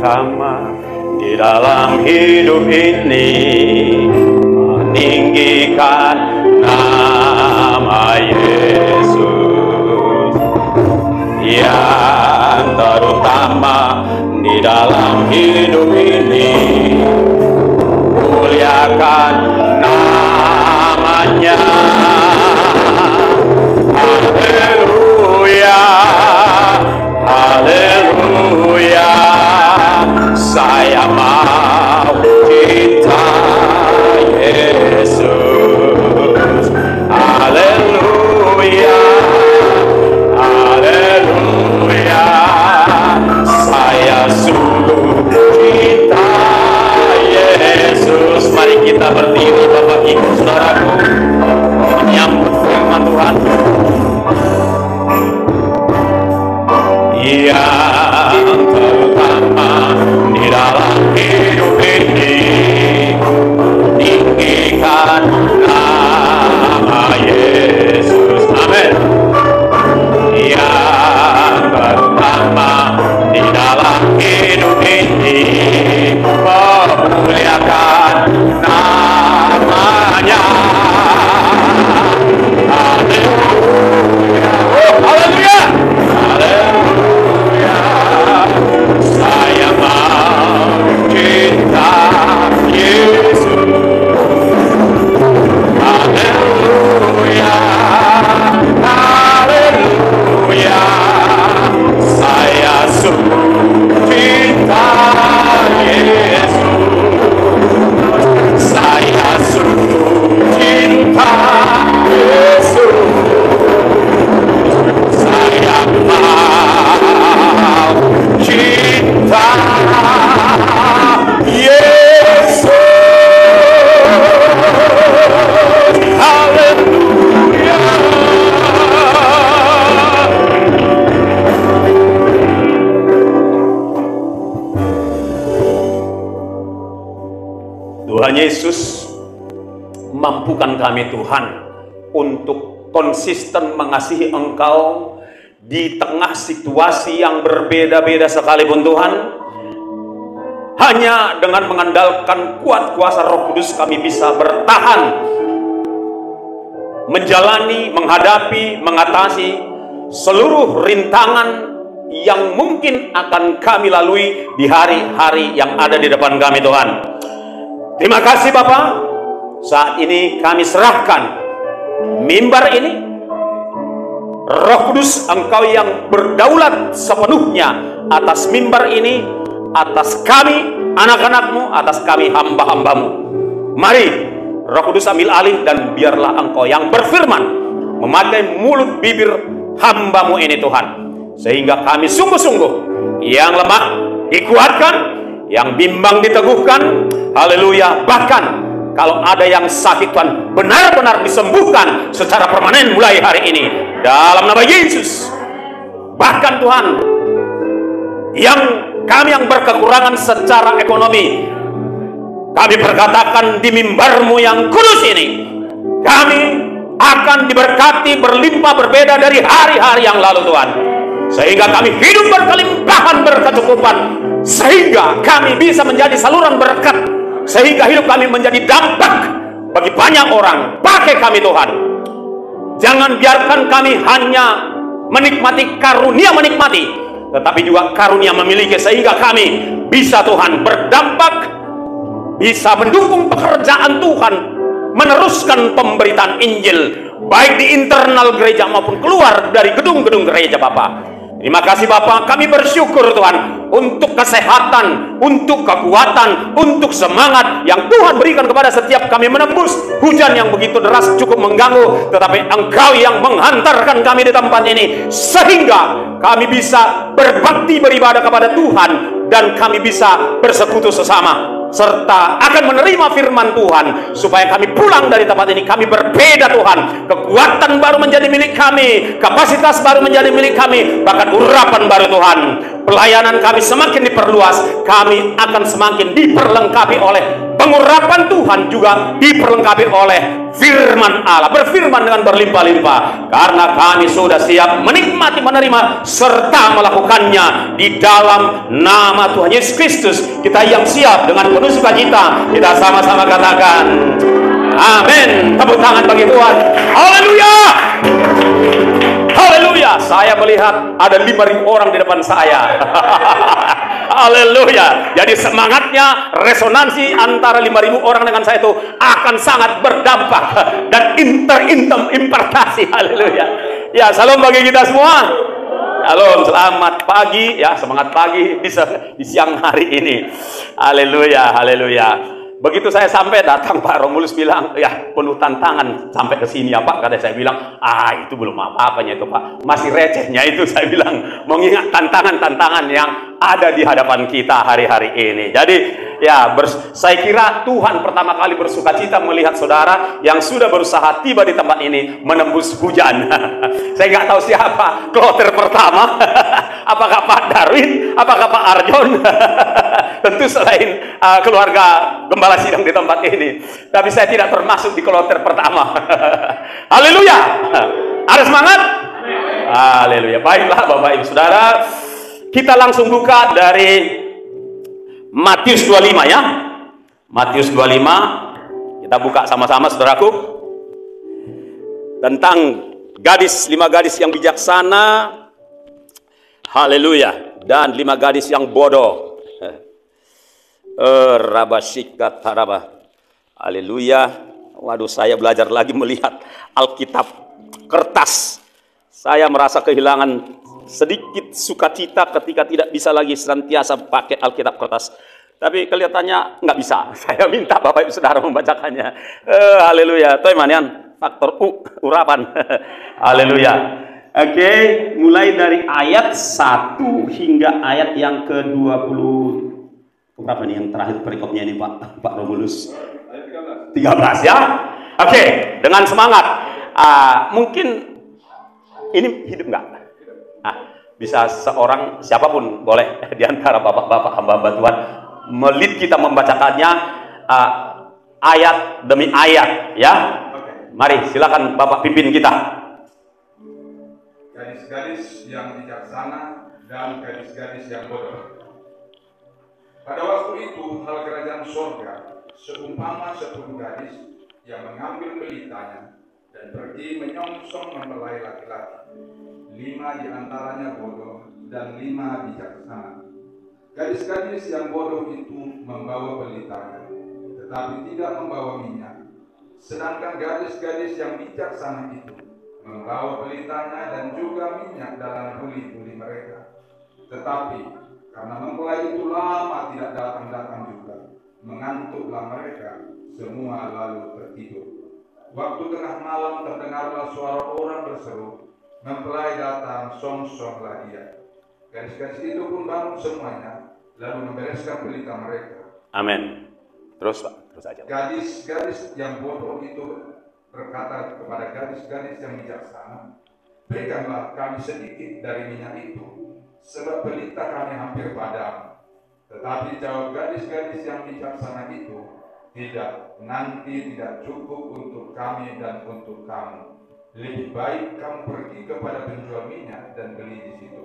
utama di dalam hidup ini, meninggikan nama Yesus. Yang terutama di dalam hidup ini, muliakan namanya. Haleluya, haleluya, saya mau cinta Yesus. Haleluya, haleluya, saya sungguh cinta Yesus. Mari kita berdiri Bapak Ibu Saudaraku, menyambut firman Tuhan. Yang terutama di dalam hidup ini, meninggikan nama Yesus. Amin. Yang terutama di dalam hidup ini, memuliakan namanya. Haleluya, oh, haleluya, haleluya, saya mau cinta Yesus. Haleluya, haleluya, saya sungguh cinta Yesus. Saya sungguh cinta Yesus. Saya mau cinta Yesus. Haleluya. Tuhan Yesus, mampukan kami Tuhan untuk konsisten mengasihi Engkau di tengah situasi yang berbeda-beda sekalipun Tuhan. Hanya dengan mengandalkan kuat kuasa Roh Kudus kami bisa bertahan, menjalani, menghadapi, mengatasi seluruh rintangan yang mungkin akan kami lalui di hari-hari yang ada di depan kami Tuhan. Terima kasih Bapak. Saat ini kami serahkan mimbar ini, Roh Kudus, Engkau yang berdaulat sepenuhnya atas mimbar ini, atas kami anak-anakmu, atas kami hamba-hambamu. Mari Roh Kudus ambil alih dan biarlah Engkau yang berfirman, memakai mulut bibir hambamu ini Tuhan, sehingga kami sungguh-sungguh yang lemah dikuatkan, yang bimbang diteguhkan. Haleluya. Bahkan kalau ada yang sakit Tuhan, benar-benar disembuhkan secara permanen mulai hari ini dalam nama Yesus. Bahkan Tuhan, yang kami yang berkekurangan secara ekonomi, kami berkatakan di mimbar-Mu yang kudus ini, kami akan diberkati berlimpah berbeda dari hari-hari yang lalu Tuhan, sehingga kami hidup berkelimpahan, berkecukupan, sehingga kami bisa menjadi saluran berkat, sehingga hidup kami menjadi dampak bagi banyak orang. Pakai kami Tuhan, jangan biarkan kami hanya menikmati karunia menikmati, tetapi juga karunia memiliki, sehingga kami bisa Tuhan berdampak, bisa mendukung pekerjaan Tuhan, meneruskan pemberitaan Injil baik di internal gereja maupun keluar dari gedung-gedung gereja Bapak. Terima kasih Bapak, kami bersyukur Tuhan untuk kesehatan, untuk kekuatan, untuk semangat yang Tuhan berikan kepada setiap kami menembus hujan yang begitu deras cukup mengganggu, tetapi Engkau yang menghantarkan kami di tempat ini, sehingga kami bisa berbakti beribadah kepada Tuhan, dan kami bisa bersekutu sesama, serta akan menerima firman Tuhan, supaya kami pulang dari tempat ini kami berbeda Tuhan. Kekuatan baru menjadi milik kami, kapasitas baru menjadi milik kami, bahkan urapan baru Tuhan. Pelayanan kami semakin diperluas, kami akan semakin diperlengkapi oleh Pengurapan Tuhan juga diperlengkapi oleh firman Allah. Berfirman dengan berlimpah-limpah. Karena kami sudah siap menikmati, menerima, serta melakukannya di dalam nama Tuhan Yesus Kristus. Kita yang siap dengan penuh sukacita, kita sama-sama katakan amin. Tepuk tangan bagi Tuhan. Haleluya. Haleluya. Saya melihat ada 5.000 orang di depan saya. Haleluya. Jadi semangatnya, resonansi antara 5.000 orang dengan saya itu akan sangat berdampak dan impartasi. Haleluya. Ya, salam bagi kita semua. Shalom, selamat pagi ya, semangat pagi di siang hari ini. Haleluya, haleluya. Begitu saya sampai, datang Pak Romulus bilang, ya penuh tantangan sampai ke sini ya Pak. Kata saya bilang, itu belum apa-apanya itu Pak, masih recehnya itu. Saya bilang, mengingat tantangan-tantangan yang ada di hadapan kita hari-hari ini. Jadi ya, saya kira Tuhan pertama kali bersukacita melihat saudara yang sudah berusaha tiba di tempat ini menembus hujan. Saya nggak tahu siapa kloter pertama, apakah Pak Darwin, apakah Pak Arjon. Tentu selain keluarga gembala sidang di tempat ini, tapi saya tidak termasuk di kloter pertama. Haleluya. Ada semangat? Haleluya. Baiklah Bapak Ibu Saudara, kita langsung buka dari Matius 25 ya. Matius 25. Kita buka sama-sama saudaraku. Tentang 5 gadis yang bijaksana. Haleluya. Dan 5 gadis yang bodoh. Rabasyikat haraba. Haleluya. Waduh, saya belajar lagi melihat Alkitab kertas. Saya merasa kehilangan sedikit sukacita ketika tidak bisa lagi senantiasa pakai Alkitab kertas. Tapi kelihatannya nggak bisa. Saya minta Bapak Ibu Saudara membacakannya. Haleluya. Toh manian faktor urapan. Haleluya. Oke, mulai dari ayat 1 hingga ayat yang ke-20. Berapa nih yang terakhir perikopnya ini Pak Romulus? 13 ya. Oke, dengan semangat. Mungkin ini hidup nggak? Bisa seorang siapapun boleh di antara bapak-bapak hamba-hamba Tuhan melit kita membacakannya ayat demi ayat ya. Mari silakan Bapak pimpin kita. Gadis-gadis yang bijaksana dan gadis-gadis yang bodoh. Pada waktu itu hal kerajaan surga seumpama 10 gadis yang mengambil pelitanya dan pergi menyongsong mempelai laki-laki. 5 di antaranya bodoh dan 5 bijaksana. Gadis-gadis yang bodoh itu membawa pelitanya, tetapi tidak membawa minyak. Sedangkan gadis-gadis yang bijaksana itu membawa pelitanya dan juga minyak dalam buli-buli mereka. Tetapi karena mempelai itu lama tidak datang-datang juga, mengantuklah mereka semua lalu tertidur. Waktu tengah malam terdengarlah suara orang berseru, mempelai datang, songsonglah dia. Gadis-gadis itu pun bangun semuanya, lalu membereskan pelita mereka. Amin. Terus Pak, terus aja. Gadis-gadis yang bodoh itu berkata kepada gadis-gadis yang bijaksana, berikanlah kami sedikit dari minyak itu, sebab pelita kami hampir padam. Tetapi jawab gadis-gadis yang bijaksana itu, tidak, nanti tidak cukup untuk kami dan untuk kamu. Lebih baik kamu pergi kepada penjual minyak dan beli di situ.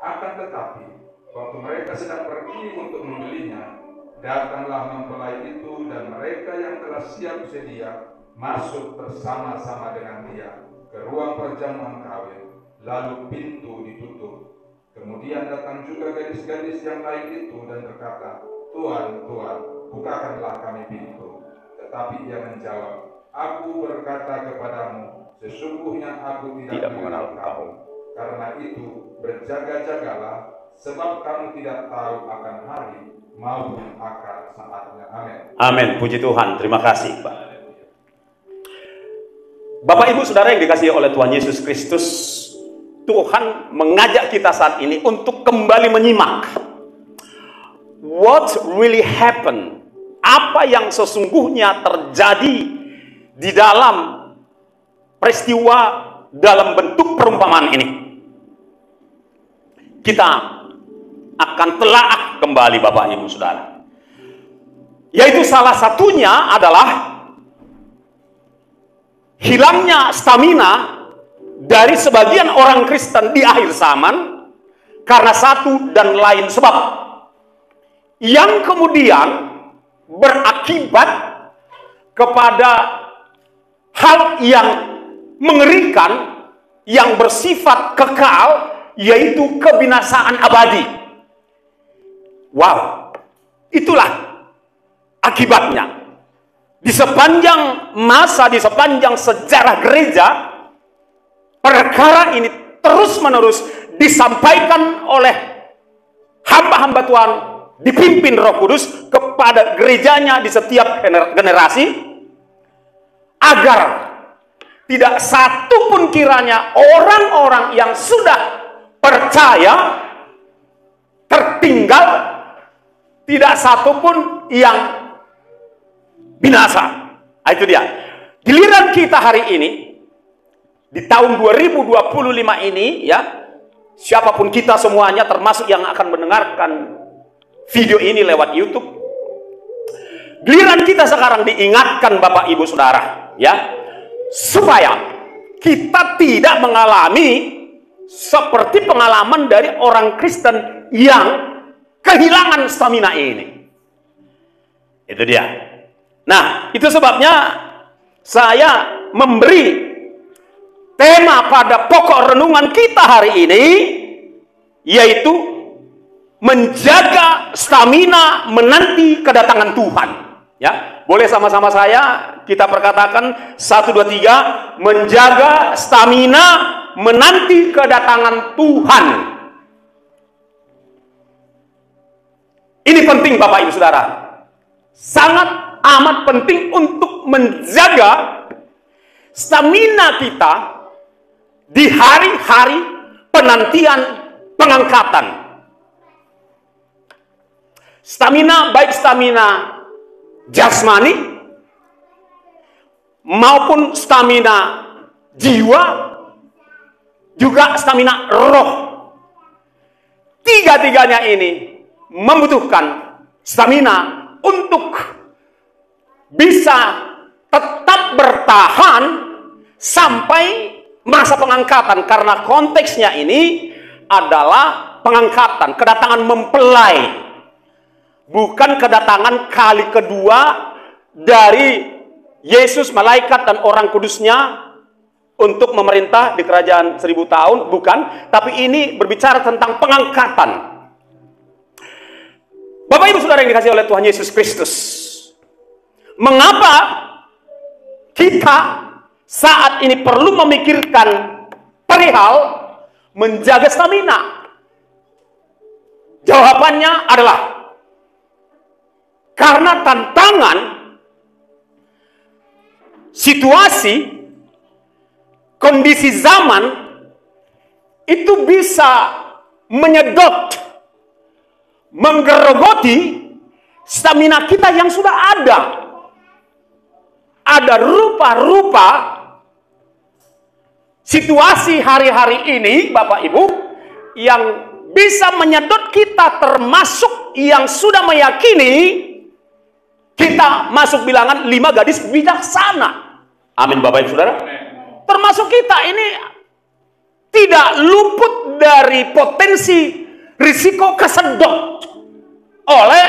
Akan tetapi, waktu mereka sedang pergi untuk membelinya, datanglah mempelai itu dan mereka yang telah siap sedia masuk bersama-sama dengan dia ke ruang perjamuan kawin, lalu pintu ditutup. Kemudian datang juga gadis-gadis yang lain itu dan berkata, Tuhan, Tuhan, bukakanlah kami pintu. Tetapi ia menjawab, Aku berkata kepadamu, sesungguhnya aku tidak mengenal kamu. Karena itu berjaga-jagalah, sebab kamu tidak tahu akan hari maupun akan saatnya. Amin. Amin. Puji Tuhan. Terima kasih Pak. Bapak Ibu Saudara yang dikasihi oleh Tuhan Yesus Kristus, Tuhan mengajak kita saat ini untuk kembali menyimak what really happened, apa yang sesungguhnya terjadi di dalam peristiwa dalam bentuk perumpamaan ini. Kita akan telaah kembali Bapak Ibu Saudara. Yaitu salah satunya adalah hilangnya stamina dari sebagian orang Kristen di akhir zaman karena satu dan lain sebab, yang kemudian berakibat kepada hal yang mengerikan yang bersifat kekal, yaitu kebinasaan abadi. Wow, itulah akibatnya. Di sepanjang masa, di sepanjang sejarah gereja, perkara ini terus-menerus disampaikan oleh hamba-hamba Tuhan, dipimpin Roh Kudus kepada gerejanya di setiap generasi, agar tidak satu pun kiranya orang-orang yang sudah percaya tertinggal, tidak satu pun yang binasa. Nah, itu dia. Giliran kita hari ini di tahun 2025 ini, ya, siapapun kita semuanya, termasuk yang akan mendengarkan video ini lewat YouTube, giliran kita sekarang diingatkan Bapak Ibu Saudara, ya, supaya kita tidak mengalami seperti pengalaman dari orang Kristen yang kehilangan stamina ini. Itu dia. Nah, itu sebabnya saya memberi tema pada pokok renungan kita hari ini, yaitu menjaga stamina menanti kedatangan Tuhan. Ya, boleh sama-sama saya kita perkatakan 1, 2, 3, menjaga stamina menanti kedatangan Tuhan. Ini penting Bapak Ibu Saudara. Sangat amat penting untuk menjaga stamina kita di hari-hari penantian pengangkatan. Stamina, baik stamina jasmani maupun stamina jiwa, juga stamina roh. Tiga-tiganya ini membutuhkan stamina untuk bisa tetap bertahan sampai masa pengangkatan, karena konteksnya ini adalah pengangkatan, kedatangan mempelai, bukan kedatangan kali kedua dari Yesus, malaikat dan orang kudusnya untuk memerintah di kerajaan 1000 tahun, bukan, tapi ini berbicara tentang pengangkatan. Bapak Ibu Saudara yang dikasihi oleh Tuhan Yesus Kristus, mengapa kita saat ini perlu memikirkan perihal menjaga stamina? Jawabannya adalah karena tantangan, situasi, kondisi zaman itu bisa menyedot, menggerogoti stamina kita yang sudah ada. Ada rupa-rupa situasi hari-hari ini, Bapak Ibu, yang bisa menyedot kita, termasuk yang sudah meyakini kita masuk bilangan 5 gadis bijaksana. Amin Bapak Ibu Saudara. Termasuk kita ini tidak luput dari potensi risiko kesedot oleh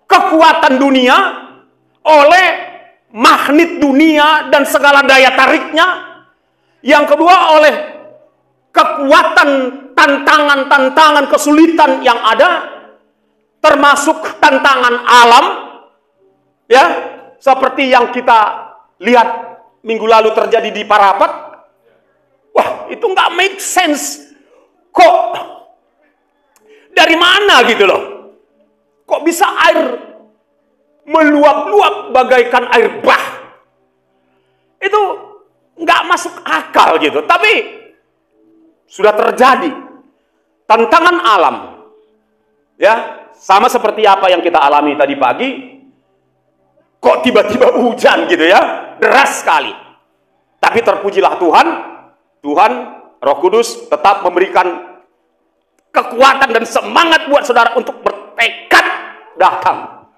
kekuatan dunia, oleh magnet dunia dan segala daya tariknya. Yang kedua, oleh kekuatan tantangan-tantangan kesulitan yang ada, termasuk tantangan alam, ya, seperti yang kita lihat minggu lalu terjadi di Parapat. Wah, itu nggak make sense. Kok dari mana gitu loh? Kok bisa air meluap-luap bagaikan air bah? Itu nggak masuk akal gitu. Tapi sudah terjadi tantangan alam, ya, sama seperti apa yang kita alami tadi pagi. Kok tiba-tiba hujan gitu ya, deras sekali. Tapi terpujilah Tuhan, Tuhan Roh Kudus tetap memberikan kekuatan dan semangat buat saudara untuk bertekad datang.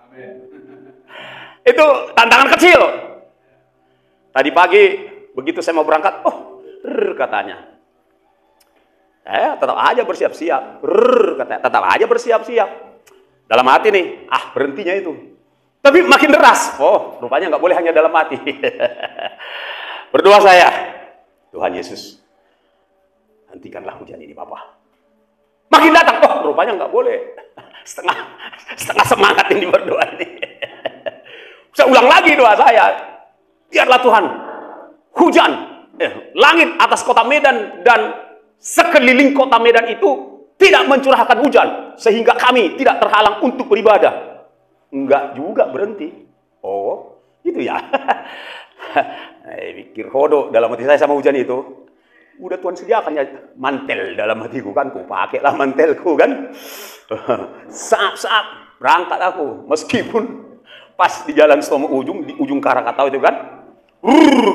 Itu tantangan kecil. Tadi pagi begitu saya mau berangkat, katanya. Tetap aja bersiap-siap. Katanya, tetap aja bersiap-siap. Dalam hati nih, berhentinya itu. Tapi makin deras. Rupanya nggak boleh hanya dalam hati. Berdoa saya, Tuhan Yesus, hentikanlah hujan ini Bapak. Makin datang, rupanya nggak boleh. Setengah semangat ini berdoa ini. Saya ulang lagi doa saya. Biarlah Tuhan, hujan, langit atas kota Medan dan sekeliling kota Medan itu tidak mencurahkan hujan, sehingga kami tidak terhalang untuk beribadah. Enggak juga berhenti. Gitu ya. Pikir hodoh dalam hati saya sama hujan itu. Udah Tuhan sediakan ya mantel dalam hatiku kan. Ku pakailah mantelku kan. Saat berangkat aku. Meskipun pas di jalan Stomo ujung, di ujung Karakatau itu kan.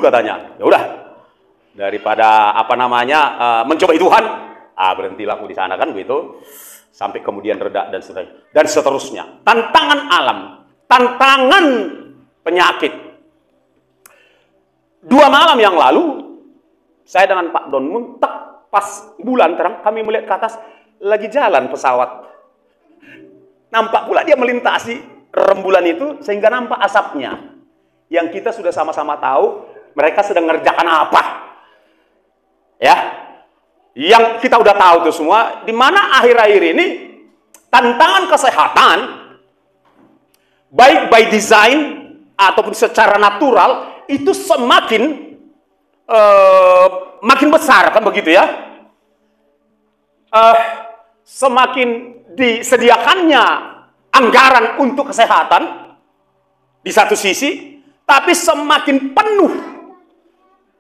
Katanya. Ya udah. Daripada mencobai Tuhan. Berhentilah aku di sana kan begitu. Sampai kemudian reda dan seterusnya. Dan seterusnya. Tantangan alam. Tantangan penyakit. 2 malam yang lalu, saya dengan Pak Don Muntek, pas bulan terang, kami melihat ke atas, lagi jalan pesawat. Nampak pula dia melintasi rembulan itu, sehingga nampak asapnya. Yang kita sudah sama-sama tahu, mereka sedang ngerjakan apa. Ya, yang kita udah tahu itu semua, di mana akhir-akhir ini, tantangan kesehatan, baik by design, ataupun secara natural, itu semakin makin besar kan begitu ya. Semakin disediakannya anggaran untuk kesehatan di satu sisi, tapi semakin penuh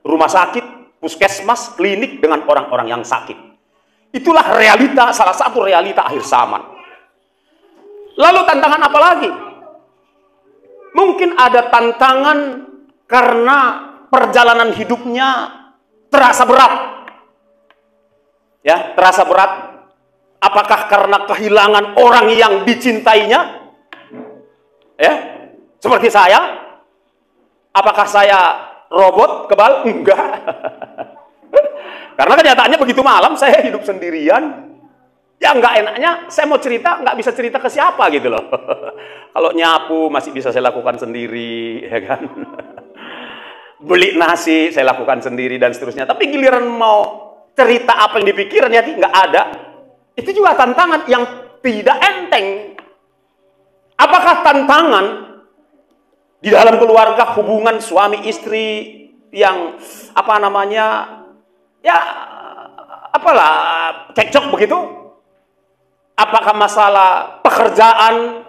rumah sakit, puskesmas, klinik dengan orang-orang yang sakit. Itulah realita, salah satu realita akhir zaman. Lalu tantangan apa lagi? Mungkin ada tantangan karena perjalanan hidupnya terasa berat. Ya, terasa berat. Apakah karena kehilangan orang yang dicintainya? Ya, seperti saya. Apakah saya robot kebal? Enggak. Karena kenyataannya begitu malam saya hidup sendirian. Ya nggak enaknya, saya mau cerita, nggak bisa cerita ke siapa gitu loh. Kalau nyapu masih bisa saya lakukan sendiri, ya kan. Beli nasi saya lakukan sendiri dan seterusnya. Tapi giliran mau cerita apa yang dipikiran ya nggak ada. Itu juga tantangan yang tidak enteng. Apakah tantangan di dalam keluarga, hubungan suami istri yang cekcok begitu? Apakah masalah pekerjaan?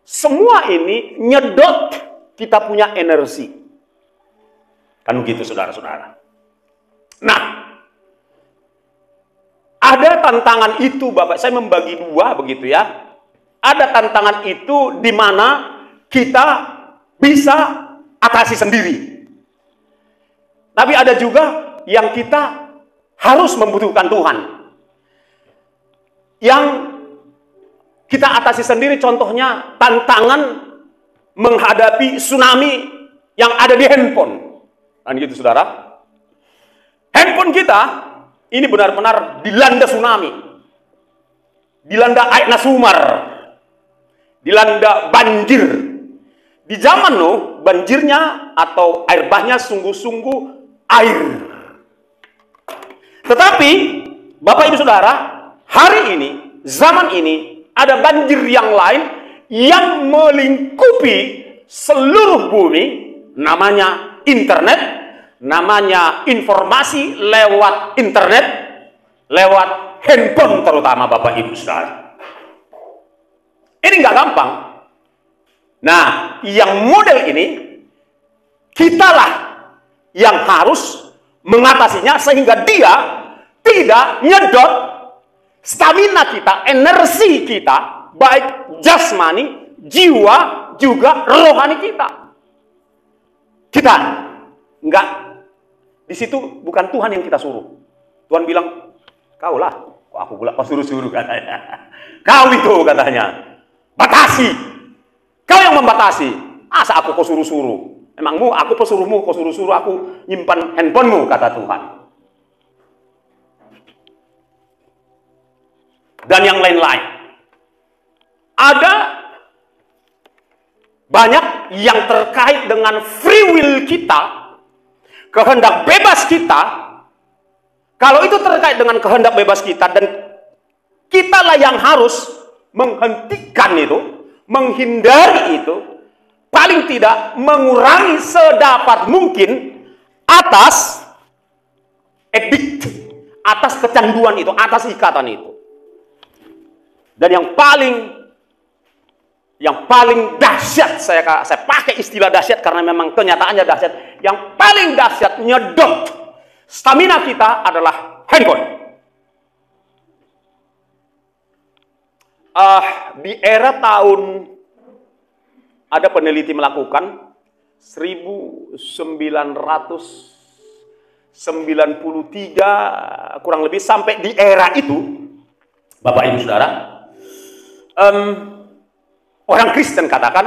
Semua ini nyedot kita punya energi. Kan begitu saudara-saudara. Nah, ada tantangan itu Bapak, saya membagi 2 begitu ya. Ada tantangan itu di mana kita bisa atasi sendiri. Tapi ada juga yang kita harus membutuhkan Tuhan. Yang kita atasi sendiri, contohnya tantangan menghadapi tsunami yang ada di handphone. Kan gitu saudara. Handphone kita ini benar-benar dilanda tsunami. Dilanda air nasumar. Dilanda banjir. Di zaman banjirnya atau air bahnya sungguh-sungguh air. Tetapi Bapak Ibu Saudara, hari ini, zaman ini, ada banjir yang lain yang melingkupi seluruh bumi, namanya internet, namanya informasi lewat internet, lewat handphone terutama Bapak Ibu Saudara. Ini nggak gampang. Nah, yang model ini, kitalah yang harus mengatasinya sehingga dia tidak nyedot stamina kita, energi kita, baik jasmani, jiwa, juga rohani kita. Kita enggak, di situ bukan Tuhan yang kita suruh. Tuhan bilang, kau lah, aku pula kau suruh-suruh katanya. Kau itu katanya, batasi. Kau yang membatasi. Asa aku kau suruh-suruh? Emangmu aku pesuruhmu, kau suruh-suruh aku nyimpan handphonemu, kata Tuhan. Dan yang lain-lain. Ada banyak yang terkait dengan free will kita, kehendak bebas kita. Kalau itu terkait dengan kehendak bebas kita, dan kitalah yang harus menghentikan itu, menghindari itu, paling tidak mengurangi sedapat mungkin atas addict, atas kecanduan itu, atas ikatan itu. Dan yang paling dahsyat, saya pakai istilah dahsyat karena memang kenyataannya dahsyat. Yang paling dahsyat nyedot stamina kita adalah handphone. Di era tahun, ada peneliti melakukan 1993 kurang lebih, sampai di era itu, Bapak Ibu Saudara, orang Kristen katakan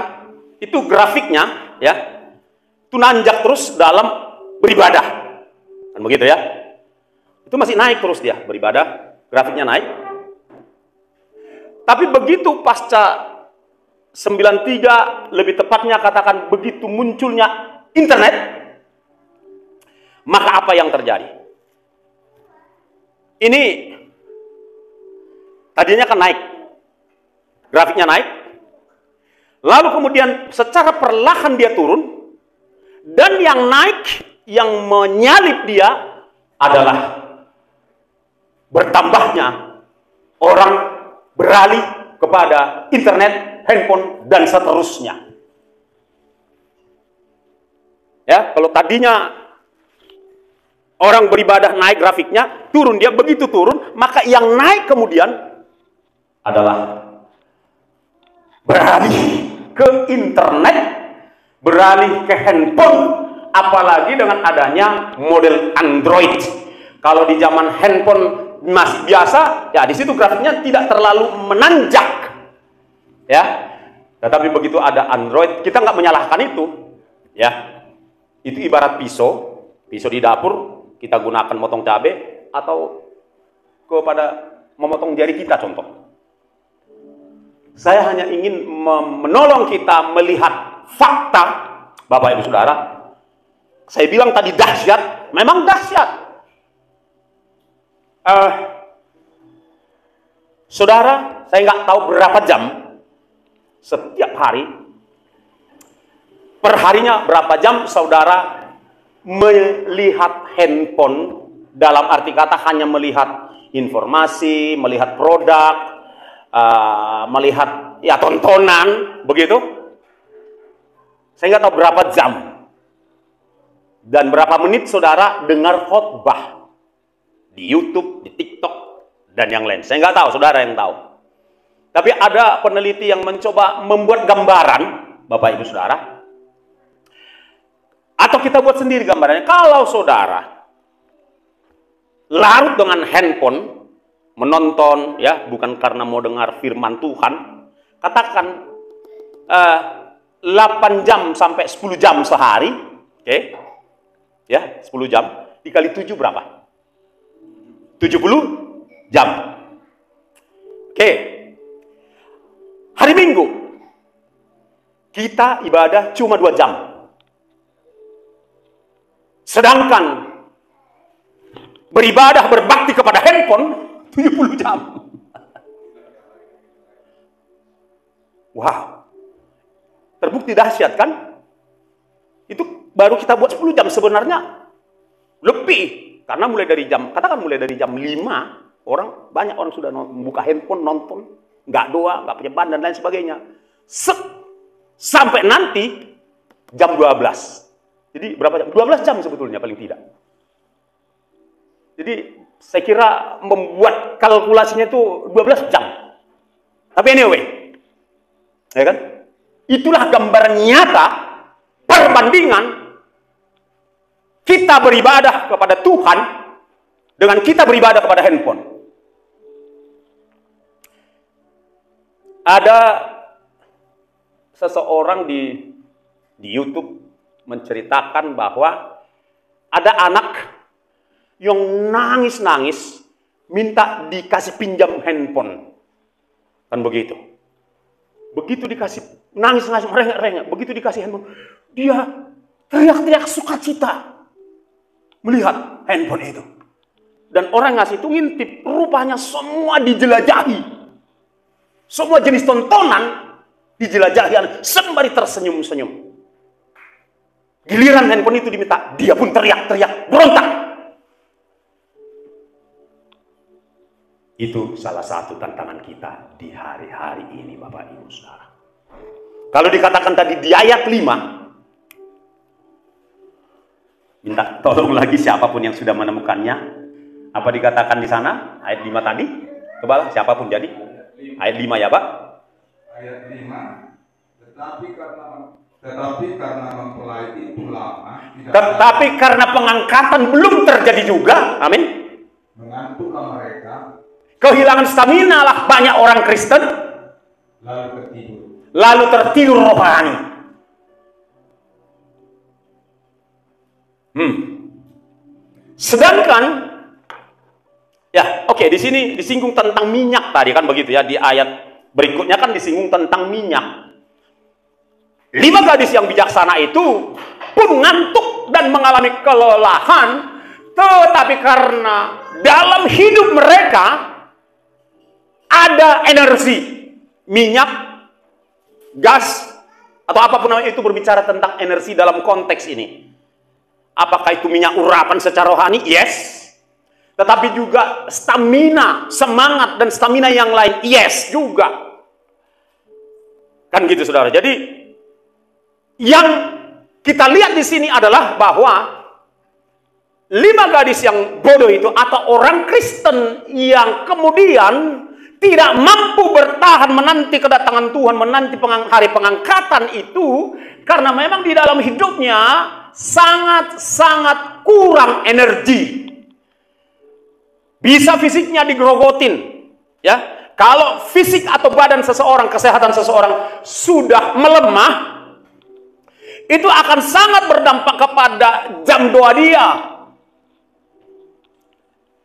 itu grafiknya ya itu nanjak terus dalam beribadah, kan begitu ya? Itu masih naik terus dia beribadah, grafiknya naik. Tapi begitu pasca 93, lebih tepatnya katakan begitu munculnya internet, maka apa yang terjadi? Ini tadinya kan naik, grafiknya naik, lalu kemudian secara perlahan dia turun, dan yang naik, yang menyalip dia adalah bertambahnya orang beralih kepada internet, handphone, dan seterusnya. Ya, kalau tadinya orang beribadah naik grafiknya, turun dia, begitu turun, maka yang naik kemudian adalah beralih ke internet, beralih ke handphone, apalagi dengan adanya model Android. Kalau di zaman handphone masih biasa, ya di situ grafiknya tidak terlalu menanjak, ya. Tetapi begitu ada Android, kita nggak menyalahkan itu, ya. Itu ibarat pisau di dapur kita gunakan motong cabai atau kepada memotong jari kita, contoh. Saya hanya ingin menolong kita melihat fakta, Bapak Ibu Saudara. Saya bilang tadi dahsyat, memang dahsyat. Saudara, saya nggak tahu berapa jam setiap hari, perharinya berapa jam saudara melihat handphone, dalam arti kata hanya melihat informasi, melihat produk, melihat ya tontonan, begitu. Saya nggak tahu berapa jam dan berapa menit saudara dengar khotbah di YouTube, di TikTok, dan yang lain. Saya nggak tahu, saudara yang tahu. Tapi ada peneliti yang mencoba membuat gambaran, Bapak Ibu Saudara. Atau kita buat sendiri gambarannya. Kalau saudara larut dengan handphone, menonton, ya, bukan karena mau dengar firman Tuhan, katakan 8 jam sampai 10 jam sehari, oke? Ya, 10 jam dikali 7 berapa? 70 jam. Oke. Hari Minggu kita ibadah cuma 2 jam. Sedangkan beribadah, berbakti kepada handphone 70 jam. Wow. Terbukti dahsyat kan? Itu baru kita buat 10 jam, sebenarnya lebih. Karena mulai dari jam, katakan mulai dari jam 5, banyak orang sudah membuka handphone, nonton, nggak doa, nggak penyeban, dan lain sebagainya. Sampai nanti jam 12. Jadi berapa jam? 12 jam sebetulnya paling tidak. Jadi saya kira membuat kalkulasinya itu 12 jam. Tapi anyway, ya kan? Itulah gambaran nyata perbandingan kita beribadah kepada Tuhan dengan kita beribadah kepada handphone. Ada seseorang di di YouTube menceritakan bahwa ada anak yang nangis-nangis minta dikasih pinjam handphone. Kan begitu. Begitu dikasih, nangis-nangis, merengek-rengek. Begitu dikasih handphone, dia teriak-teriak sukacita melihat handphone itu. Dan orang ngasih itu ngintip, rupanya semua dijelajahi. Semua jenis tontonan dijelajahi, sembari tersenyum-senyum. Giliran handphone itu diminta, dia pun teriak-teriak, berontak. Itu salah satu tantangan kita di hari-hari ini, Bapak Ibu Saudara. Kalau dikatakan tadi di ayat 5, minta tolong lagi siapapun yang sudah menemukannya. Apa dikatakan di sana? Ayat 5 tadi? Coba siapapun jadi. Ayat 5 ya, Pak. Ayat 5, tetapi karena mempelai itu lama, tetapi karena pengangkatan belum terjadi juga, amin. Mengantuklah mereka, kehilangan stamina lah banyak orang Kristen, lalu tertidur rohani. Sedangkan ya, oke, di sini disinggung tentang minyak tadi kan begitu ya, di ayat berikutnya kan disinggung tentang minyak. 5 gadis yang bijaksana itu pun ngantuk dan mengalami kelelahan, tetapi karena dalam hidup mereka ada energi, minyak, gas, atau apapun namanya itu berbicara tentang energi dalam konteks ini. Apakah itu minyak urapan secara rohani? Yes. Tetapi juga stamina, semangat, dan stamina yang lain, yes juga. Kan gitu, saudara. Jadi yang kita lihat di sini adalah bahwa 5 gadis yang bodoh itu atau orang Kristen yang kemudian tidak mampu bertahan menanti kedatangan Tuhan, menanti hari pengangkatan itu, karena memang di dalam hidupnya sangat-sangat kurang energi. Bisa fisiknya digrogotin, ya. Kalau fisik atau badan seseorang, kesehatan seseorang sudah melemah, itu akan sangat berdampak kepada jam doa dia.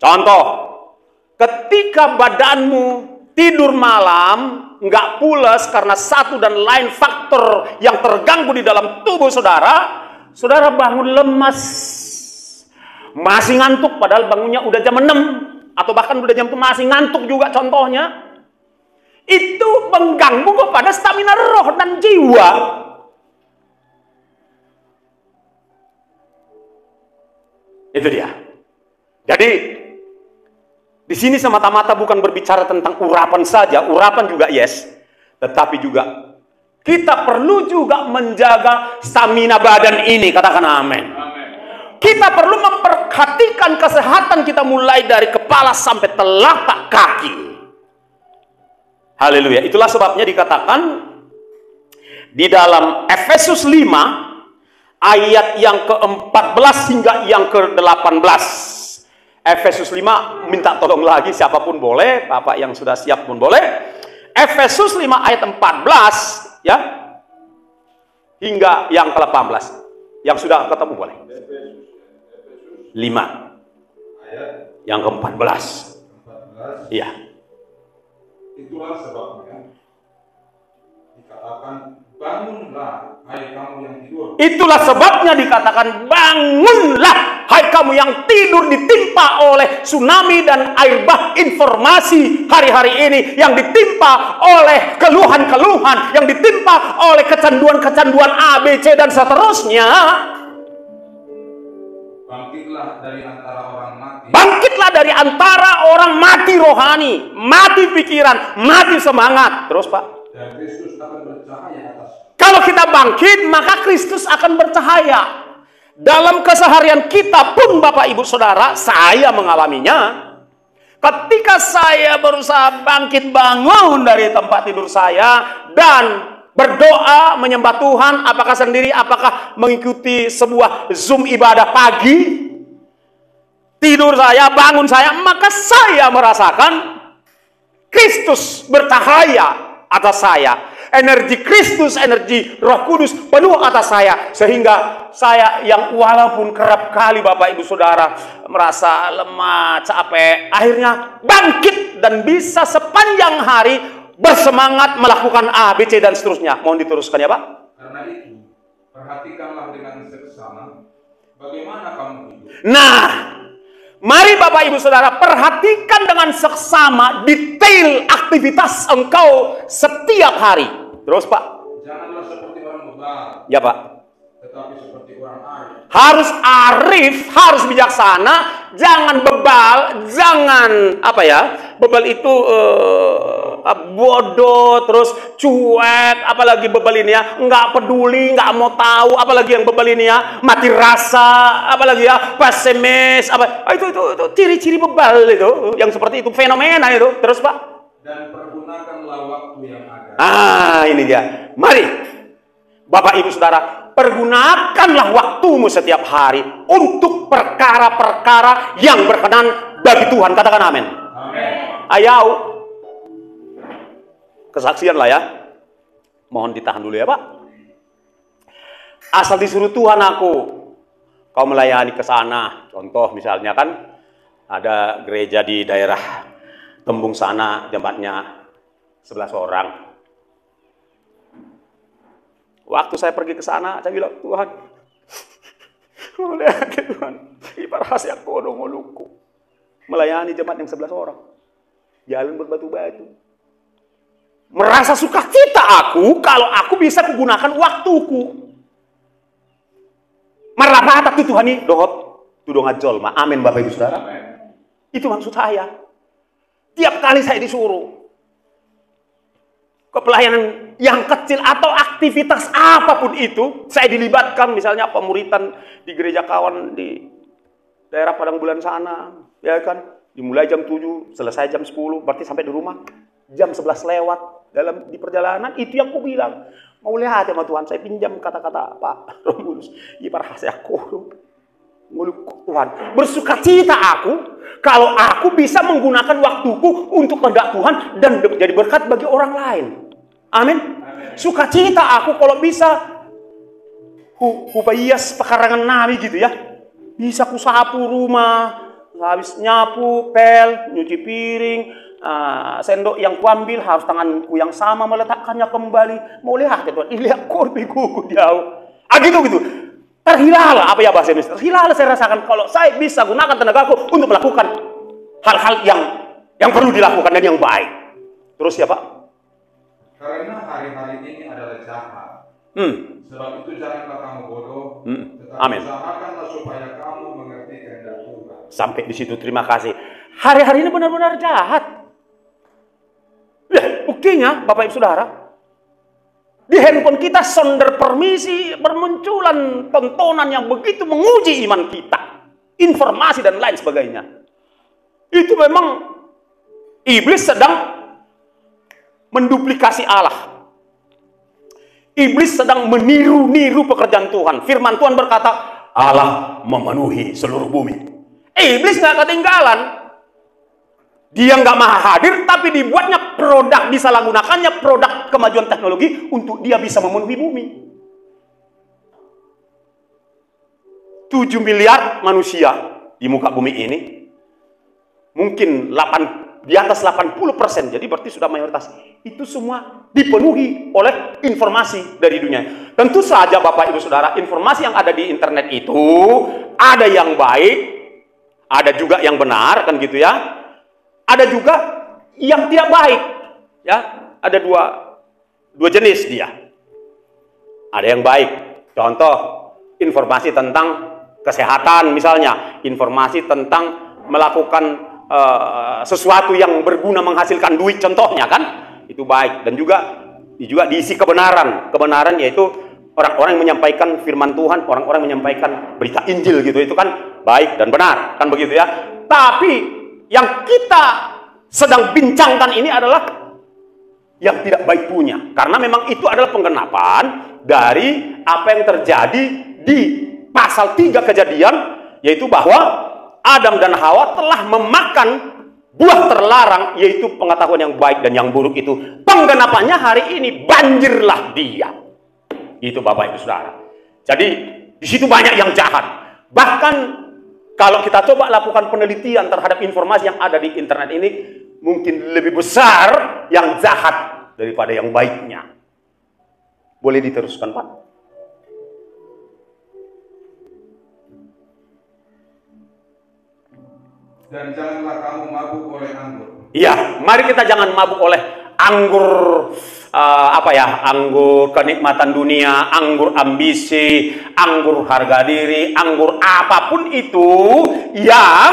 Contoh, ketika badanmu tidur malam, nggak pules karena satu dan lain faktor yang terganggu di dalam tubuh saudara, saudara bangun lemas, masih ngantuk padahal bangunnya udah jam 6, atau bahkan udah jam 7 masih ngantuk juga contohnya. Itu mengganggu kepada stamina roh dan jiwa. Itu dia. Jadi di sini semata-mata bukan berbicara tentang urapan saja, urapan juga yes, tetapi juga kita perlu juga menjaga stamina badan ini, katakan amin. Kita perlu memperhatikan kesehatan kita mulai dari kepala sampai telapak kaki. Haleluya. Itulah sebabnya dikatakan di dalam Efesus 5 ayat yang ke-14 hingga yang ke-18. Efesus 5, minta tolong lagi siapapun boleh, Bapak yang sudah siap pun boleh. Efesus 5 ayat 14 ya, hingga yang ke-18. Yang sudah ketemu boleh. 5 ayat yang ke-14. Iya. Itulah sebabnya dikatakan bangunlah, hai kamu yang tidur. Itulah sebabnya dikatakan bangunlah, hai kamu yang tidur, ditimpa oleh tsunami dan air bah informasi hari-hari ini, yang ditimpa oleh keluhan-keluhan, yang ditimpa oleh kecanduan-kecanduan A, B, C, dan seterusnya. Bangkitlah dari antara orang mati. Bangkitlah dari antara orang mati rohani, mati pikiran, mati semangat. Terus Pak, Dan Kristus akan bercahaya atas. kalau kita bangkit, maka Kristus akan bercahaya. Dalam keseharian kita pun Bapak Ibu Saudara, saya mengalaminya. Ketika saya berusaha bangkit bangun dari tempat tidur saya dan berdoa menyembah Tuhan, apakah sendiri, apakah mengikuti sebuah Zoom ibadah pagi, tidur saya, bangun saya, maka saya merasakan Kristus bercahaya atas saya. energi Kristus, energi Roh Kudus penuh atas saya, sehingga saya yang walaupun kerap kali Bapak Ibu Saudara merasa lemah, capek, akhirnya bangkit dan bisa sepanjang hari bersemangat melakukan A, B, C dan seterusnya. Mohon diteruskan ya Pak. Karena itu, perhatikanlah dengan seksama bagaimana kamu hidup. Nah, mari Bapak Ibu Saudara perhatikan dengan seksama detail aktivitas engkau setiap hari. Terus Pak. Janganlah seperti orang bebal. Ya Pak. Tetapi seperti orang arif. Harus arif, harus bijaksana, jangan bebal, jangan apa ya? Bebal itu bodoh, terus cuek, apalagi bebal ini ya, nggak peduli, nggak mau tahu, apalagi yang bebal ini ya, mati rasa, apalagi ya, pesimis, apa? Itu ciri-ciri bebal itu, yang seperti itu, fenomena itu. Terus Pak. Dan pergunakanlah waktu yang ada. Ah, ini dia. Mari, Bapak Ibu Saudara, pergunakanlah waktumu setiap hari untuk perkara-perkara yang berkenan bagi Tuhan. Katakan amin. Amin. Ayo. Kesaksian lah ya. Mohon ditahan dulu ya Pak. Asal disuruh Tuhan aku, kau melayani ke sana. Contoh misalnya kan, ada gereja di daerah Tembung sana, jemaatnya 11 orang. Waktu saya pergi ke sana, saya bilang, Tuhan, lihat Tuhan, ibarat rahasia kodong ngoluku. Melayani jemaat yang 11 orang. Jalan berbatu-batu. Merasa sukacita aku kalau aku bisa menggunakan waktuku. Marapata tu Tuhan ini dohot tudong ajol ma. Amin Bapak Ibu Saudara. Itu maksud saya. Tiap kali saya disuruh ke pelayanan yang kecil atau aktivitas apapun itu, saya dilibatkan, misalnya pemuritan di gereja kawan di daerah Padang Bulan sana, ya kan? Dimulai jam 7, selesai jam 10, berarti sampai di rumah jam 11 lewat. Di perjalanan itu yang aku bilang, mau lihat ya Tuhan, saya pinjam kata-kata Pak Romulus, ibarat rahasia aku, Tuhan, bersukacita aku kalau aku bisa menggunakan waktuku untuk kehendak Tuhan dan jadi berkat bagi orang lain. Amin. Sukacita aku kalau bisa hupayas pekarangan nami gitu ya, bisa ku sapu rumah, habis nyapu, pel, nyuci piring, sendok yang kuambil harus tanganku yang sama meletakkannya kembali. Mau lihat ya Tuhan, lihat korbiku jauh. Gitu. Terhilal, apa ya bahasa Indonesia? Terhilal saya rasakan kalau saya bisa gunakan tenagaku untuk melakukan hal-hal yang perlu dilakukan dan yang baik. Terus ya Pak? Karena hari-hari ini adalah jahat. Sebab itu janganlah kamu bodoh. Amin. Usahakanlah supaya kamu mengerti kehendak Tuhan. Sampai di situ terima kasih. Hari-hari ini benar-benar jahat. Buktinya Bapak Ibu Saudara, di handphone kita sonder permisi bermunculan tontonan yang begitu menguji iman kita, informasi dan lain sebagainya. Itu memang iblis sedang menduplikasi Allah. Iblis sedang meniru-niru pekerjaan Tuhan. Firman Tuhan berkata, Allah memenuhi seluruh bumi. Iblis nggak ketinggalan. Dia nggak maha hadir, tapi dibuatnya produk, disalahgunakannya produk kemajuan teknologi untuk dia bisa memenuhi bumi. 7 miliar manusia di muka bumi ini, mungkin di atas 80%, jadi berarti sudah mayoritas. Itu semua dipenuhi oleh informasi dari dunia. Tentu saja Bapak Ibu Saudara, informasi yang ada di internet itu, ada yang baik, ada juga yang benar, kan gitu ya. Ada juga yang tidak baik, ya. Ada dua jenis dia. Ada yang baik, contoh informasi tentang kesehatan misalnya, informasi tentang melakukan sesuatu yang berguna menghasilkan duit contohnya kan, itu baik. Dan juga diisi kebenaran yaitu orang-orang yang menyampaikan firman Tuhan, orang-orang yang menyampaikan berita Injil gitu, itu kan baik dan benar, kan begitu ya. Tapi yang kita sedang bincangkan ini adalah yang tidak baik punya. Karena memang itu adalah penggenapan dari apa yang terjadi di pasal 3 Kejadian, yaitu bahwa Adam dan Hawa telah memakan buah terlarang, yaitu pengetahuan yang baik dan yang buruk itu. Penggenapannya hari ini, banjirlah dia. Itu Bapak Ibu Saudara. Jadi di situ banyak yang jahat. Bahkan kalau kita coba lakukan penelitian terhadap informasi yang ada di internet ini, mungkin lebih besar yang jahat daripada yang baiknya. Boleh diteruskan, Pak? Dan janganlah kamu mabuk oleh anggur. Iya, mari kita jangan mabuk oleh anggur, anggur kenikmatan dunia, anggur ambisi, anggur harga diri, anggur apapun itu yang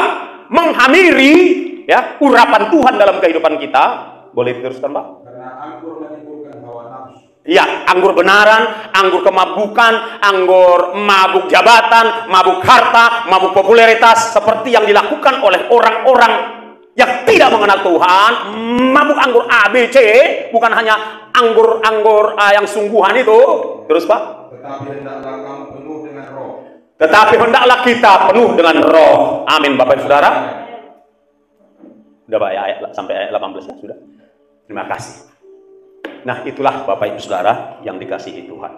menghamiri ya urapan Tuhan dalam kehidupan kita. Boleh diteruskan, Pak? Karena anggur menimbulkan hawa nafsu. Ya, anggur benaran, anggur kemabukan, anggur mabuk jabatan, mabuk harta, mabuk popularitas, seperti yang dilakukan oleh orang-orang yang tidak mengenal Tuhan. Mabuk anggur A, B, C, bukan hanya anggur-anggur yang sungguhan itu. Terus, Pak? Tetapi hendaklah kamu penuh dengan roh. Tetapi hendaklah kita penuh dengan roh. Amin, Bapak Ibu Saudara. Sudah, Pak, ayat sampai ayat 18 ya, sudah. Terima kasih. Nah, itulah Bapak Ibu Saudara yang dikasihi Tuhan.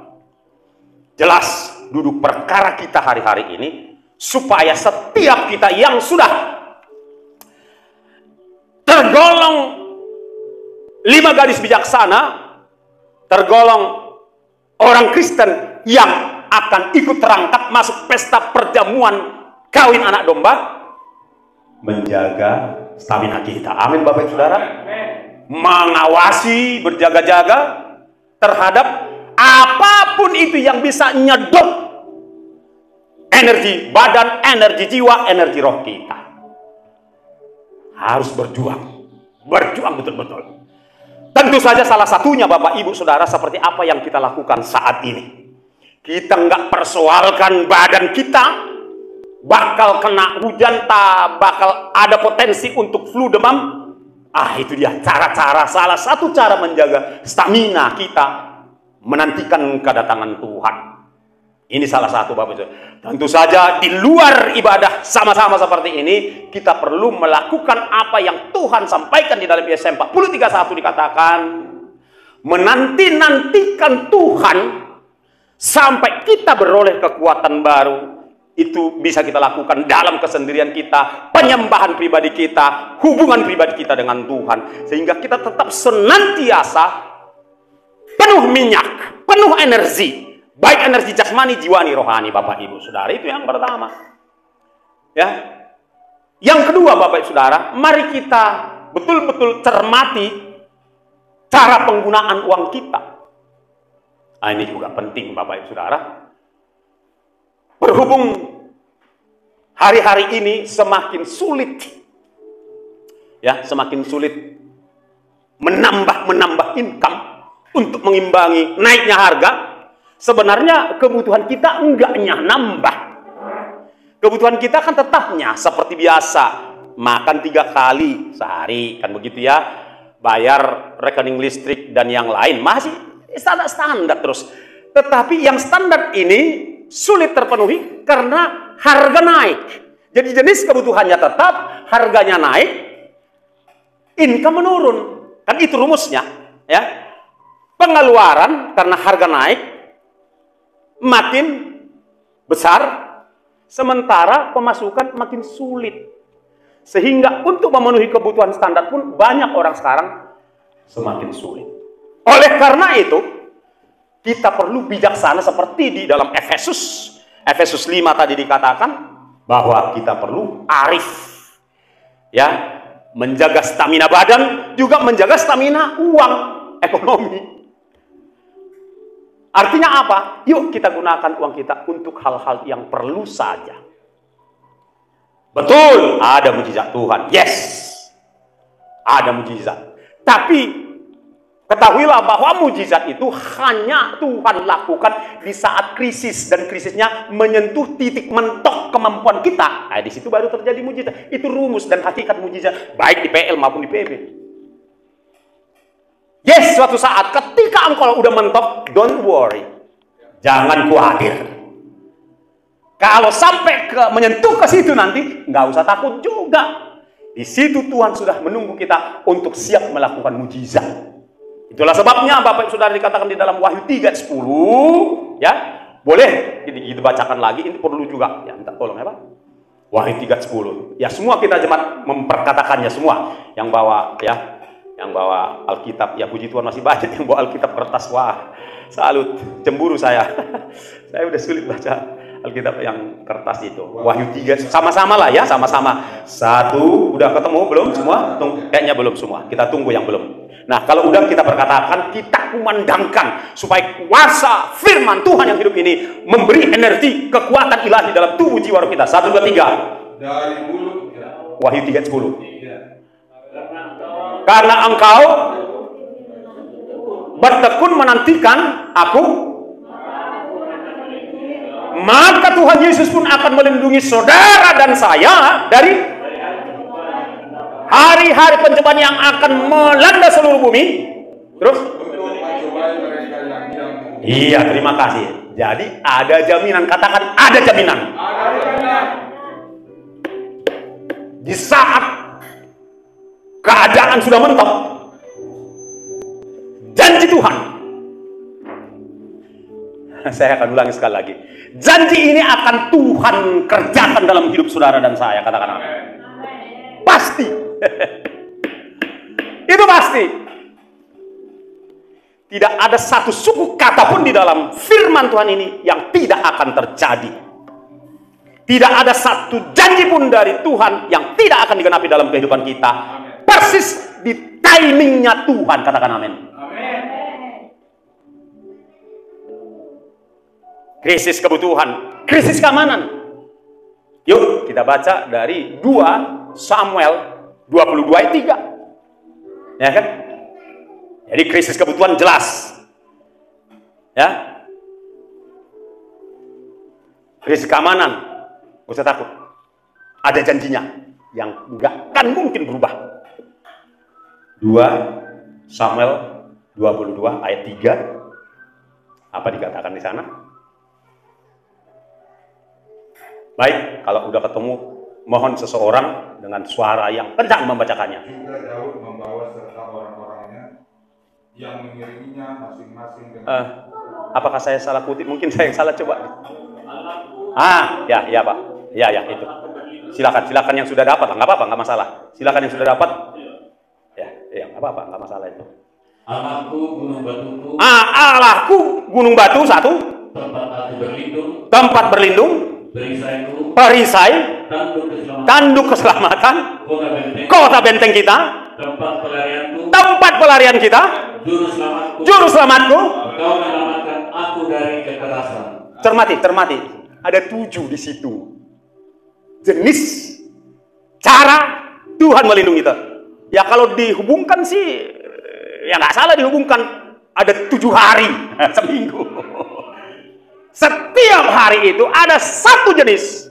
Jelas duduk perkara kita hari-hari ini, supaya setiap kita yang sudah tergolong 5 gadis bijaksana, tergolong orang Kristen yang akan ikut terangkat masuk pesta perjamuan kawin anak domba, menjaga stamina kita. Amin, Bapak Ibu Saudara. Mengawasi, berjaga-jaga terhadap apapun itu yang bisa nyedot energi badan, energi jiwa, energi roh kita. Harus berjuang betul-betul. Tentu saja salah satunya Bapak Ibu Saudara seperti apa yang kita lakukan saat ini. Kita nggak persoalkan badan kita bakal kena hujan, bakal ada potensi untuk flu, demam. Itu dia cara-cara, salah satu cara menjaga stamina kita menantikan kedatangan Tuhan. Ini salah satu, Bapak Ibu. Tentu saja di luar ibadah sama-sama seperti ini, kita perlu melakukan apa yang Tuhan sampaikan di dalam Yesaya 40:31 dikatakan, menanti-nantikan Tuhan sampai kita beroleh kekuatan baru. Itu bisa kita lakukan dalam kesendirian kita, penyembahan pribadi kita, hubungan pribadi kita dengan Tuhan. Sehingga kita tetap senantiasa penuh minyak, penuh energi. Baik energi jasmani, jiwani, rohani, Bapak Ibu Saudara. Itu yang pertama. Ya. Yang kedua, Bapak Ibu Saudara, mari kita betul-betul cermati cara penggunaan uang kita. Ini juga penting, Bapak Ibu Saudara. Berhubung hari-hari ini semakin sulit, ya, semakin sulit menambah income untuk mengimbangi naiknya harga. Sebenarnya kebutuhan kita enggaknya nambah. Kebutuhan kita kan tetapnya seperti biasa, makan 3 kali sehari, kan begitu ya, bayar rekening listrik dan yang lain masih standar terus. Tetapi yang standar ini sulit terpenuhi karena harga naik. Jadi jenis kebutuhannya tetap, harganya naik, income menurun. Kan itu rumusnya, ya. Pengeluaran karena harga naik makin besar, sementara pemasukan makin sulit. Sehingga untuk memenuhi kebutuhan standar pun banyak orang sekarang semakin sulit. Oleh karena itu, kita perlu bijaksana seperti di dalam Efesus 5 tadi dikatakan bahwa kita perlu arif, ya, menjaga stamina badan, juga menjaga stamina uang, ekonomi. Artinya apa? Yuk kita gunakan uang kita untuk hal-hal yang perlu saja. Betul, ada mujizat Tuhan. Yes, ada mujizat. Tapi ketahuilah bahwa mujizat itu hanya Tuhan lakukan di saat krisis, dan krisisnya menyentuh titik mentok kemampuan kita. Di situ baru terjadi mujizat. Itu rumus dan hakikat mujizat baik di PL maupun di PB. Yes, suatu saat ketika engkau udah mentok, don't worry, jangan khawatir. Kalau sampai menyentuh ke situ nanti, nggak usah takut juga. Di situ Tuhan sudah menunggu kita untuk siap melakukan mujizat. Itulah sebabnya Bapak Ibu Saudara dikatakan di dalam Wahyu 3:10, ya. Boleh kita bacakan lagi, ini perlu juga. Ya, minta tolong ya Pak. Wahyu 3:10. Ya, semua kita jemaat memperkatakannya semua. Yang bawa Alkitab, ya puji Tuhan masih banyak yang bawa Alkitab kertas. Wah, salut, cemburu saya. Saya udah sulit baca Alkitab yang kertas itu. Wahyu 3, sama-sama lah ya, sama-sama. Satu, udah ketemu belum semua? Kayaknya belum semua. Kita tunggu yang belum. Nah, kalau udah kita perkatakan, kita kumandangkan supaya kuasa firman Tuhan yang hidup ini memberi energi, kekuatan ilahi dalam tubuh jiwa roh kita. 1, 2, 3. Dari mulut Wahyu 3:10. Karena engkau bertekun menantikan aku, maka Tuhan Yesus pun akan melindungi saudara dan saya dari hari-hari pencobaan yang akan melanda seluruh bumi. Terus? Iya, terima kasih. Jadi ada jaminan, katakan ada jaminan. Di saat keadaan sudah mentok, janji Tuhan. Saya akan ulangi sekali lagi. Janji ini akan Tuhan kerjakan dalam hidup saudara dan saya. Katakan amin. Pasti. Itu pasti. Tidak ada satu suku kata pun di dalam firman Tuhan ini yang tidak akan terjadi. Tidak ada satu janji pun dari Tuhan yang tidak akan digenapi dalam kehidupan kita. Persis di timingnya Tuhan. Katakan amin. Krisis kebutuhan, krisis keamanan. Yuk kita baca dari 2 Samuel 22 ayat 3. Ya kan? Jadi krisis kebutuhan jelas. Ya. Krisis keamanan, gak usah takut. Ada janjinya yang nggak akan mungkin berubah. 2 Samuel 22 ayat 3. Apa dikatakan di sana? Baik, kalau udah ketemu, mohon seseorang dengan suara yang kencang membacakannya. Juga Daud membawa serta orang-orangnya yang mengiringinya masing-masing dengan... Apakah saya salah kutip? Mungkin saya yang salah, coba. Ya Pak. Ya itu. Silakan yang sudah dapat, nggak apa-apa, nggak masalah. Silakan yang sudah dapat. Ya nggak apa-apa, nggak masalah itu. Allahku gunung batuku. Allahku gunung batu, 1. Tempat aku berlindung. Tempat berlindung. Perisai, tanduk keselamatan, kota benteng kita, tempat pelarian kita, juru selamatku. Engkau menyelamatkan aku dari kekerasan. Cermati, ada 7 di situ. Jenis cara Tuhan melindungi kita. Ya kalau dihubungkan sih, ya nggak salah dihubungkan. Ada 7 hari, seminggu. Setiap hari itu ada 1 jenis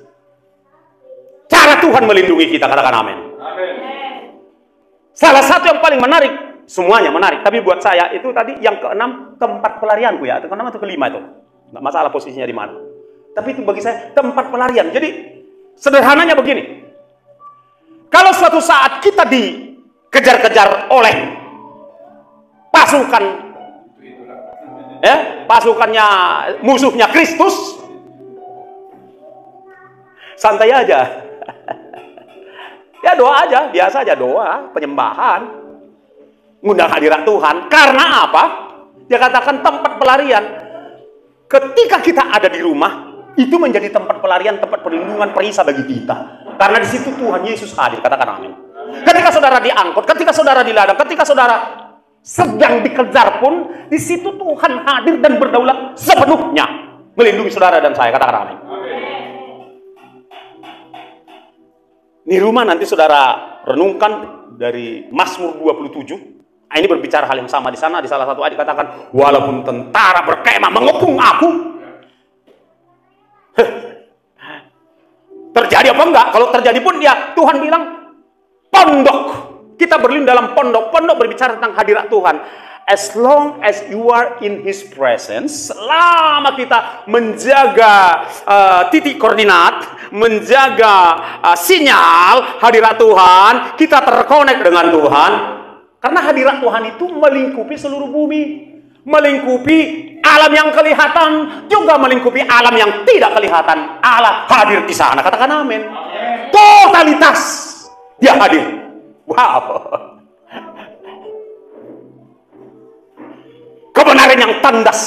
cara Tuhan melindungi kita. Katakan amin. Salah satu yang paling menarik, semuanya menarik, tapi buat saya itu tadi yang ke-6 tempat pelarianku ya, ke-6 atau ke-5 itu. Nggak masalah posisinya di mana. Tapi itu bagi saya tempat pelarian. Jadi sederhananya begini. Kalau suatu saat kita dikejar-kejar oleh pasukan, pasukannya musuhnya Kristus, santai aja. Ya doa aja, biasa aja doa, penyembahan, ngundang hadirat Tuhan. Karena apa? Dia katakan tempat pelarian. Ketika kita ada di rumah, itu menjadi tempat pelarian, tempat perlindungan, perisai bagi kita. Karena di situ Tuhan Yesus hadir. Katakan amin. Ketika saudara diangkut, ketika saudara di ladang, ketika saudara sedang dikejar pun, di situ Tuhan hadir dan berdaulat sepenuhnya melindungi saudara dan saya. Katakan amin. Di rumah nanti saudara renungkan dari Mazmur 27. Ini berbicara hal yang sama di sana. Di salah satu ayat dikatakan, walaupun tentara berkemah mengepung aku. Terjadi apa enggak? Kalau terjadi pun ya Tuhan bilang pondok. Kita berlindung dalam pondok. Pondok berbicara tentang hadirat Tuhan. As long as you are in His presence, selama kita menjaga titik koordinat, menjaga sinyal hadirat Tuhan, kita terkonek dengan Tuhan. Karena hadirat Tuhan itu melingkupi seluruh bumi, melingkupi alam yang kelihatan, juga melingkupi alam yang tidak kelihatan. Allah hadir di sana, katakan amin. Totalitas dia hadir. Wow. Kebenaran yang tandas.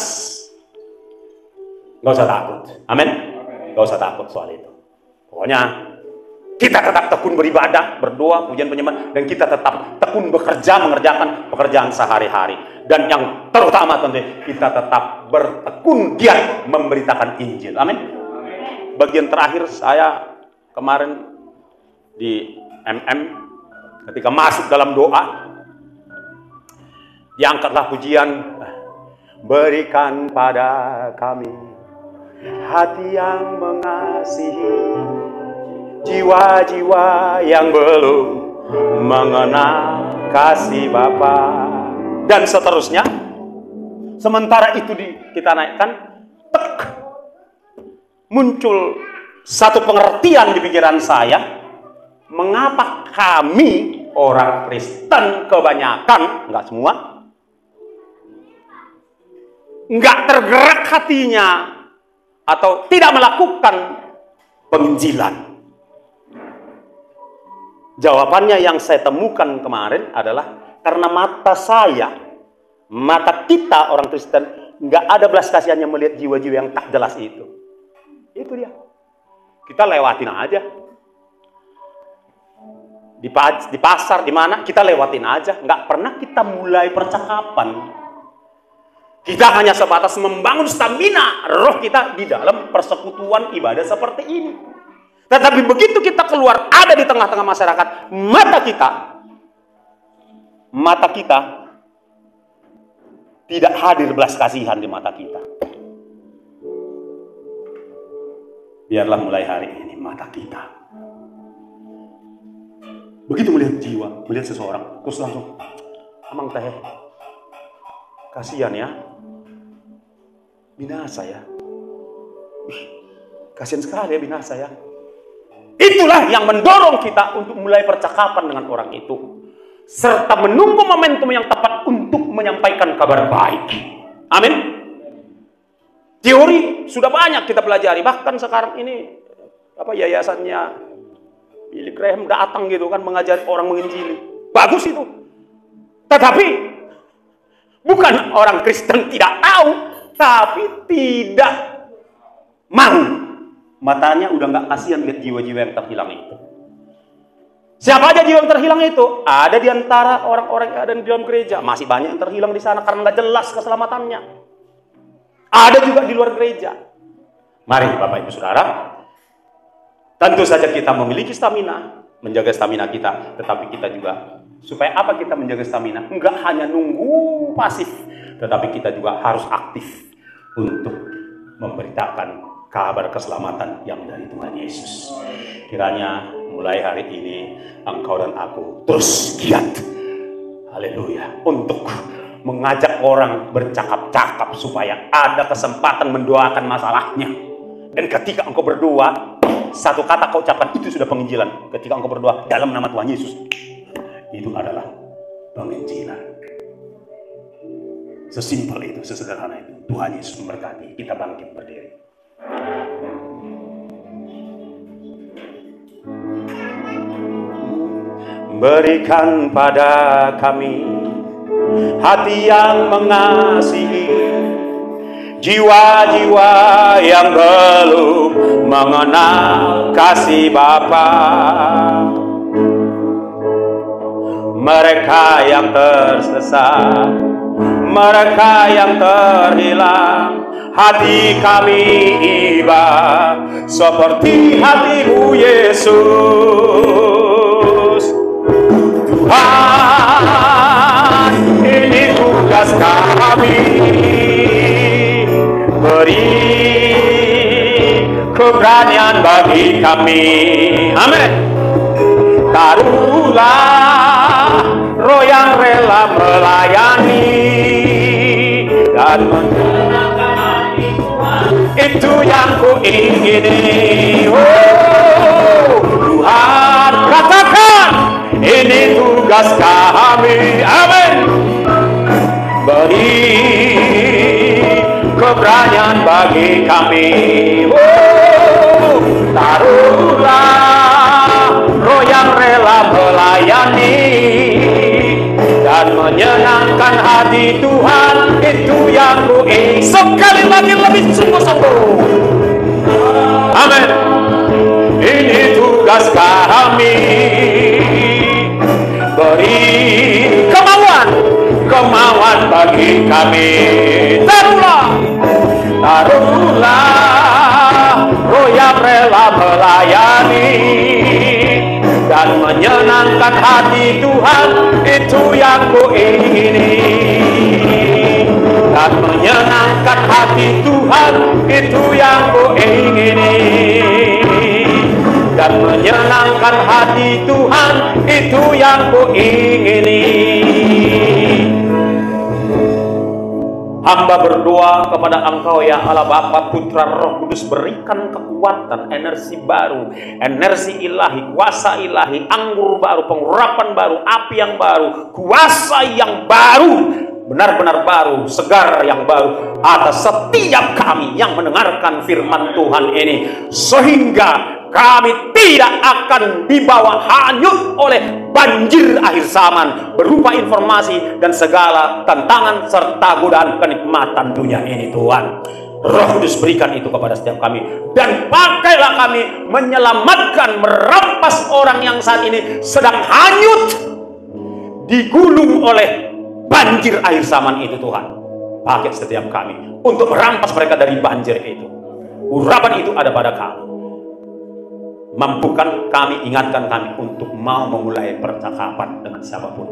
Gak usah takut, amin. Gak usah takut soal itu. Pokoknya kita tetap tekun beribadah, berdoa, pujian penyembahan, dan kita tetap tekun bekerja, mengerjakan pekerjaan sehari-hari. Dan yang terutama tentu kita tetap bertekun giat memberitakan Injil. Amin. Bagian terakhir saya kemarin di ketika masuk dalam doa, diangkatlah pujian, berikan pada kami hati yang mengasihi, jiwa-jiwa yang belum mengenal kasih Bapa, dan seterusnya. Sementara itu kita naikkan, muncul satu pengertian di pikiran saya, mengapa kami orang Kristen kebanyakan, nggak semua, nggak tergerak hatinya atau tidak melakukan penginjilan. Jawabannya yang saya temukan kemarin adalah karena mata kita orang Kristen nggak ada belas kasihannya melihat jiwa-jiwa yang tak jelas itu. Itu dia. Kita lewatin aja. Di pasar, di mana, kita lewatin aja. Nggak pernah kita mulai percakapan. Kita hanya sebatas membangun stamina roh kita di dalam persekutuan ibadah seperti ini. Tetapi begitu kita keluar, ada di tengah-tengah masyarakat, mata kita tidak hadir belas kasihan di mata kita. Biarlah mulai hari ini mata kita, begitu melihat jiwa, melihat seseorang, terus langsung, amang teh, kasihan ya, binasa ya, kasihan sekali ya, binasa ya. Itulah yang mendorong kita untuk mulai percakapan dengan orang itu, serta menunggu momentum yang tepat untuk menyampaikan kabar baik. Amin. Teori sudah banyak kita pelajari, bahkan sekarang ini yayasannya Billy Graham datang gitu kan, mengajari orang menginjili. Bagus itu. Tetapi bukan orang Kristen tidak tahu, tapi tidak mau. Matanya udah nggak kasihan lihat jiwa-jiwa yang terhilang itu. Siapa aja jiwa yang terhilang itu? Ada di antara orang-orang yang ada di dalam gereja. Masih banyak yang terhilang di sana karena nggak jelas keselamatannya. Ada juga di luar gereja. Mari Bapak Ibu Saudara, tentu saja kita memiliki stamina, menjaga stamina kita. Tetapi kita juga, supaya apa kita menjaga stamina? Enggak hanya nunggu pasif, tetapi kita juga harus aktif untuk memberitakan kabar keselamatan yang dari Tuhan Yesus. Kiranya mulai hari ini engkau dan aku terus giat, haleluya, untuk mengajak orang bercakap-cakap supaya ada kesempatan mendoakan masalahnya. Dan ketika engkau berdoa, satu kata kau ucapkan itu sudah penginjilan. Ketika engkau berdoa dalam nama Tuhan Yesus, itu adalah penginjilan. Sesimpel itu, sesederhana itu. Tuhan Yesus memberkati. Kita bangkit berdiri. Berikan pada kami hati yang mengasihi, jiwa-jiwa yang belum mengenal kasih Bapa. Mereka yang tersesat, mereka yang terhilang, hati kami iba seperti hati-Mu Yesus. Tuhan, ini tugas kami, beri keberanian bagi kami. Amin. Taruhlah roh yang rela melayani dan menyenangkan hati Tuhan, itu yang ku ingini. Oh. bagi kami. Taruhlah roh yang rela melayani dan menyenangkan hati Tuhan, itu yang ku ingin. Sekali lagi lebih sungguh-sungguh. Amin. Ini tugas kami, beri kemauan bagi kami. Taruhlah roh yang rela melayani dan menyenangkan hati Tuhan, itu yang ku ingini. Dan menyenangkan hati Tuhan, itu yang ku ingini. Dan menyenangkan hati Tuhan, itu yang ku ingini. Hamba berdoa kepada Engkau ya Allah Bapa, Putra, Roh Kudus, berikan kekuatan, energi baru, energi ilahi, kuasa ilahi, anggur baru, pengurapan baru, api yang baru, kuasa yang baru, benar-benar baru, segar yang baru atas setiap kami yang mendengarkan firman Tuhan ini, sehingga kami tidak akan dibawa hanyut oleh banjir akhir zaman berupa informasi dan segala tantangan serta godaan kenikmatan dunia ini. Tuhan, Roh Kudus, berikan itu kepada setiap kami, dan pakailah kami menyelamatkan, merampas orang yang saat ini sedang hanyut digulung oleh banjir akhir zaman itu. Tuhan, pakai setiap kami untuk merampas mereka dari banjir itu. Urapan itu ada pada kami. Mampukan kami, ingatkan kami untuk mau memulai percakapan dengan siapapun.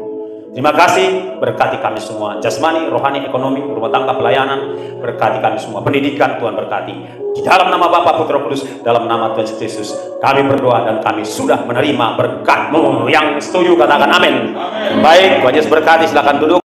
Terima kasih, berkati kami semua, jasmani, rohani, ekonomi, rumah tangga, pelayanan, berkati kami semua, pendidikan Tuhan berkati. Di dalam nama Bapa, Putra, Kudus, dalam nama Tuhan Yesus, kami berdoa dan kami sudah menerima berkat-Mu. Yang setuju katakan amin. Baik, Tuhan Yesus berkati, silakan duduk.